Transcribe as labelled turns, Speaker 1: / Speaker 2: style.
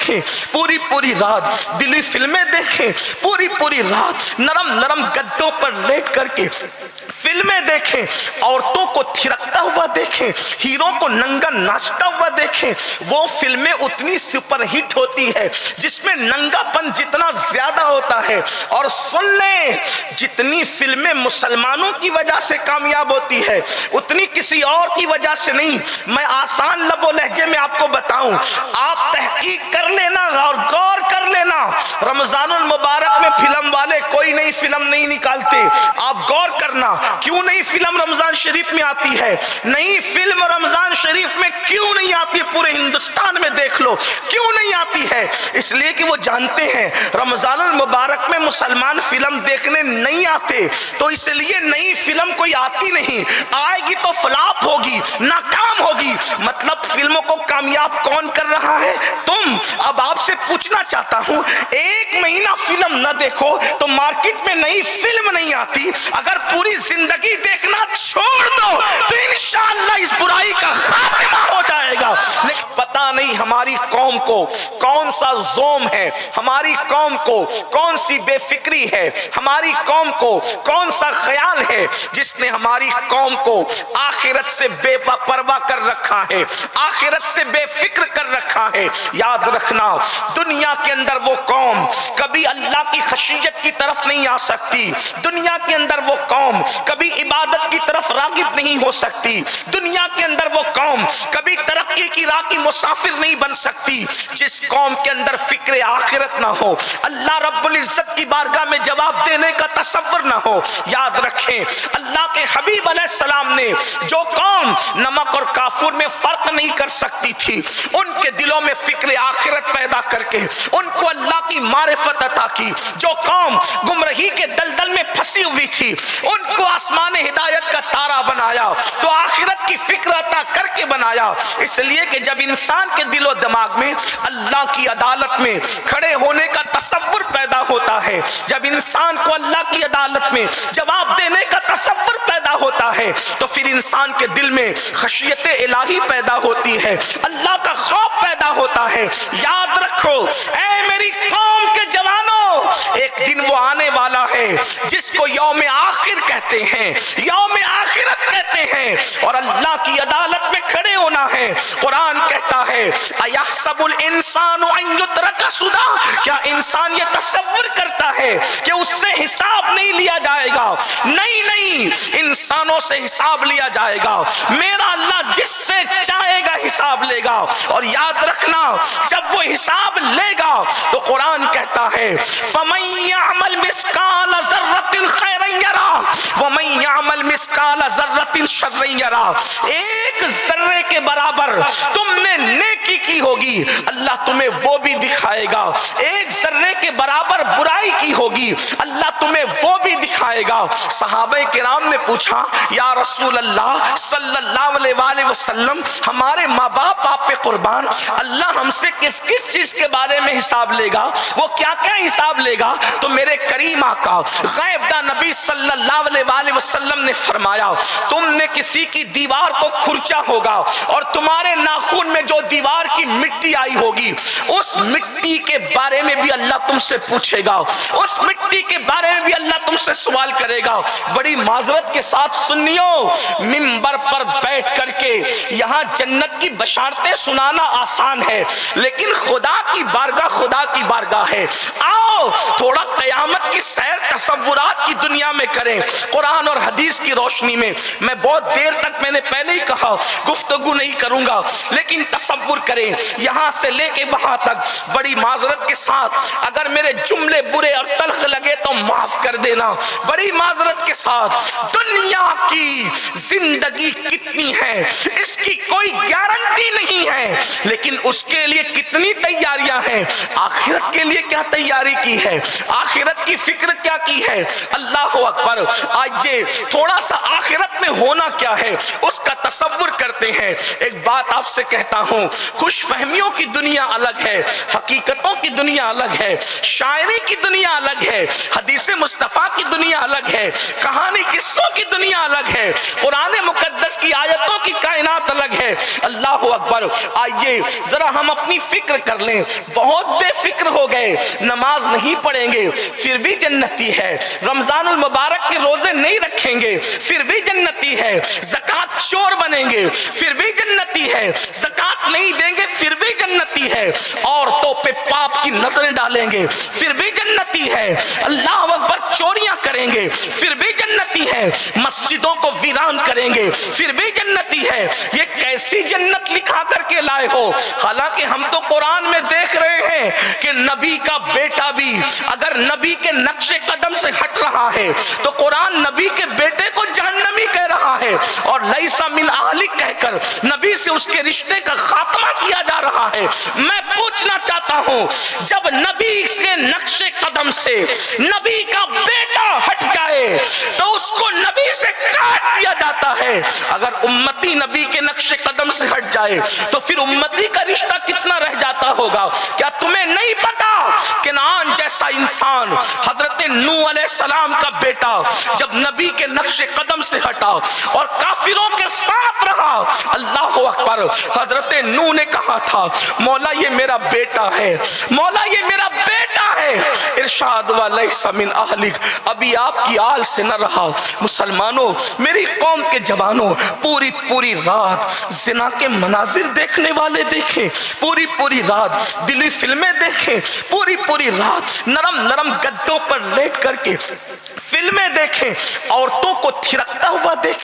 Speaker 1: دیکھیں پوری پوری رات، دلی فلمیں دیکھیں پوری پوری رات، نرم نرم گدوں پر لیٹ کر کے فلمیں دیکھیں، عورتوں کو تھرکتا ہوا دیکھیں، ہیرو کو ننگا ناچتا ہوا دیکھیں، وہ فلمیں اتنی سپر ہٹ ہوتی ہے جس میں ننگا پن جتنا زیادہ ہوتا ہے۔ اور سن لیں، جتنی فلمیں مسلمانوں کی وجہ سے کامیاب ہوتی ہے اتنی کسی اور کی وجہ سے نہیں۔ میں آسان لب و لہجے میں آپ کو بتاؤں، آپ تحقیق کر لینا اور غور کر لینا، رمضان المبارک میں فلم والے کوئی نئی فلم نہیں نکالتے۔ آپ غور کرنا، کیوں نئی فلم رمضان شریف میں آتی ہے؟ نئی فلم رمضان شریف میں کیوں نہیں آتی؟ پورے ہندوستان میں دیکھ لو کیوں نہیں آتی ہے؟ اس لیے کہ وہ جانتے ہیں رمضان المبارک میں مسلمان فلم دیکھنے نہیں آتے، تو اس لیے نئی فلم کوئی آتی نہیں، آئے گی تو فلاپ ہوگی، ناکام ہوگی۔ مطلب فلموں کو کامیاب کون کر رہا ہے؟ تم۔ اب آپ سے پوچھنا چاہتا ہوں، ایک مہینہ فلم نہ دیکھو تو مارکیٹ میں نئی فلم نہیں آتی، اگر پوری زندگی دیکھنا چھوڑ دو تو انشاءاللہ اس برائی کا خاتمہ ہو جائے گا۔ لیکن پتہ نہیں ہماری قوم کو کون سا زوم ہے، ہماری قوم کو کون سی بے فکری ہے، ہماری قوم کو کون سا خیال ہے جس نے ہماری قوم کو آخرت سے بے پرواہ کر رکھا ہے، آخرت سے بے فکر کر رکھا ہے۔ یاد رکھنا، دنیا کے اندر وہ قوم کبھی اللہ کی خشیت کی طرف نہیں آ سکتی، دنیا کے اندر وہ قوم کبھی عبادت کی طرف راغب نہیں ہو سکتی، دنیا کے اندر وہ قوم کبھی ترقی کی راہ کی مسافر نہیں بن سکتی جس قوم کے اندر فکر آخرت نہ ہو، اللہ رب العزت کی بارگاہ میں جواب دینے کا تصور نہ ہو۔ یاد رکھیں، اللہ کے حبیب علیہ السلام نے جو قوم نمک اور کافور میں فرق نہیں کر سکتی تھی، ان کے دلوں میں فکر آخرت پیدا کر کے ان کو اللہ کی معرفت عطا کی۔ جو قوم گمراہی کے دلدل میں پھنسی ہوئی تھی، ان کو آسمان ہدایت کا تارا بنایا، تو آخرت کی فکر عطا کر کے بنایا۔ اس لیے کہ جب انسان کے دل و دماغ میں اللہ کی عدالت میں کھڑے ہونے کا تصور پیدا ہوتا ہے، جب انسان کو اللہ کی عدالت میں جواب دینے کا تصور پیدا ہوتا ہے، تو پھر انسان کے دل میں خشیت الہی پیدا ہوتی ہے، اللہ کا خوف پیدا ہوتا ہے۔ یاد رکھو اے میری قوم کے جوانوں، ایک دن وہ آنے والا ہے جس کو یوم آخر کہتے ہیں، یوم آخرت کہتے ہیں، اور اللہ کی عدالت میں کھڑے ہونا ہے۔ قرآن کہتا ہے اَيَحْسَبُ الْإِنسَانُ أَن يُتْرَكَ سُدًى، کیا انسان یہ تصور کرتا ہے کہ اس سے حساب نہیں لیا جائے گا؟ نہیں نہیں، انسانوں سے حساب لیا جائے گا، میرا اللہ جس سے چاہے گا حساب لے گا۔ اور یاد رکھنا، جب وہ حساب لے گا تو قرآن کہتا ہے فَمَن يَعْمَلْ مِثْقَالَ ذَرَّةٍ خَيْرًا يَرَهُ وَمَن يَعْمَلْ مِثْقَالَ ذَرَّةٍ شَرًّا يَرَهُ۔ ایک ذرے کے برابر تم نے نیکی کی ہوگی، اللہ تمہیں وہ بھی دکھائے گا، ایک ذرے کے برابر برائی کی ہوگی، اللہ تمہیں وہ بھی دکھائے گا۔ صحابہ کرام نے پوچھا یا رسول اللہ صلی اللہ علیہ وآلہ وسلم، ہمارے ماں باپ آپ پہ قربان، اللہ ہم سے کس کس چیز کے بارے میں حساب لے گا؟ وہ کیا کیا حساب لے گا؟ تو میرے کریم آقا غیب داں نبی صلی اللہ علیہ وآلہ وسلم نے فرمایا تم نے کسی کی دیوار کو کھرچا ہوگا اور تمہارے ناخن میں جو دیوار کی مٹی آئی ہوگی، اس مٹی کے بارے میں بھی اللہ تم سے پوچھے گا، اس مٹی کے بارے میں بھی اللہ تم سے سوال کرے گا۔ بڑی معذرت کے ساتھ سنیو، منبر پر بیٹھ کر کے یہاں جنت کی بشارتیں سنانا آسان ہے، لیکن خدا کی بارگاہ خدا کی بارگاہ ہے۔ آؤ تھوڑا قیامت کی سیر تصورات کی دنیا میں کریں، قرآن اور حدیث کی روشنی میں۔ میں بہت دیر تک، میں نے پہلے ہی کہا، گفتگو نہیں کروں گا، لیکن تصور کریں یہاں سے لے کے وہاں تک۔ بڑی معذرت کے ساتھ اگر میرے جملے برے اور تلخ لگے تو معاف کر دینا، بڑی معذرت کے ساتھ۔ دنیا کی زندگی کتنی ہے اس کی کوئی گارنٹی نہیں ہے، لیکن اس کے لیے کتنی تیاریاں ہیں۔ آخرت کے لیے کیا تیاری کی ہے، آخرت کی فکر کیا کی ہے؟ اللہ اکبر۔ آج یہ تھوڑا سا آخرت میں ہونا کیا ہے اس کا تصور کرتے ہیں۔ ایک بات آپ سے کہتا ہوں، خوش فہمیوں کی دنیا الگ ہے، حقیقتوں کی دنیا الگ ہے، شاعری کی دنیا الگ ہے، حدیث مصطفیٰ کی دنیا الگ ہے، کہانی قصوں کی دنیا الگ ہے، قرآن مقدس کی آیتوں کی کائنات الگ ہے۔ اللہ اکبر۔ آئیے ذرا ہم اپنی فکر کر لیں۔ بہت بے فکر ہو گئے، نماز نہیں پڑھیں گے پھر بھی جنتی ہے، رمضان المبارک کے روزے نہیں رکھیں گے پھر بھی جنتی ہے، زکوٰۃ چور بنیں گے پھر بھی جنتی ہے، زکوٰۃ نہیں دیں گے پھر بھی جنتی ہے، عورتوں پہ پاپ کی نظریں ڈالیں گے پھر بھی جنتی ہے، اللہ اکبر چوریاں کریں گے پھر بھی جنتی ہے، مسجدوں کو ویران کریں گے پھر بھی جنتی ہے۔ یہ کیسی جنت لکھا کر کے لائے ہو؟ حالانکہ ہم تو قرآن میں دیکھ رہے ہیں کہ نبی کا بیٹا بھی اگر نبی کے نقش قدم سے ہٹ رہا ہے تو قرآن نبی کے بیٹے کو جہنمی کہہ رہا ہے، اور لیسا من اہلک کہہ کر نبی سے اس کے رشتے کا خاتمہ کیا جا رہا ہے۔ میں پوچھنا چاہتا ہوں، جب نبی کے نقش قدم سے نبی کا بیٹا ہٹ جائے تو اس کو نبی سے کاٹ دیا جاتا ہے، اگر امتی نبی کے نقش قدم سے ہٹ جائے تو پھر امتی کا رشتہ کتنا رہ جاتا ہوگا؟ کیا تمہیں نہیں پتا کنعان جیسا انسان حضرت نوح علیہ السلام کا بیٹا جب نبی کے نقش قدم سے ہٹا اور کافروں کے ساتھ رہا، اللہ اکبر، حضرت نوح نے کہا تھا مولا یہ میرا بیٹا ہے، مولا یہ میرا بیٹا ہے، ارشاد ہوا لیس من اہلک، ابھی آپ کی آل سے نہ رہا۔ مسلمانوں، میری قوم کے جوانوں، پوری رات زنا کے مناظر دیکھنے والے دیکھیں، پوری رات دلی فلمیں دیکھیں، پوری رات نرم گدوں پر لیٹ کر کے فلمیں دیکھیں، عورتوں کو تھرکتا ہوا دیکھیں۔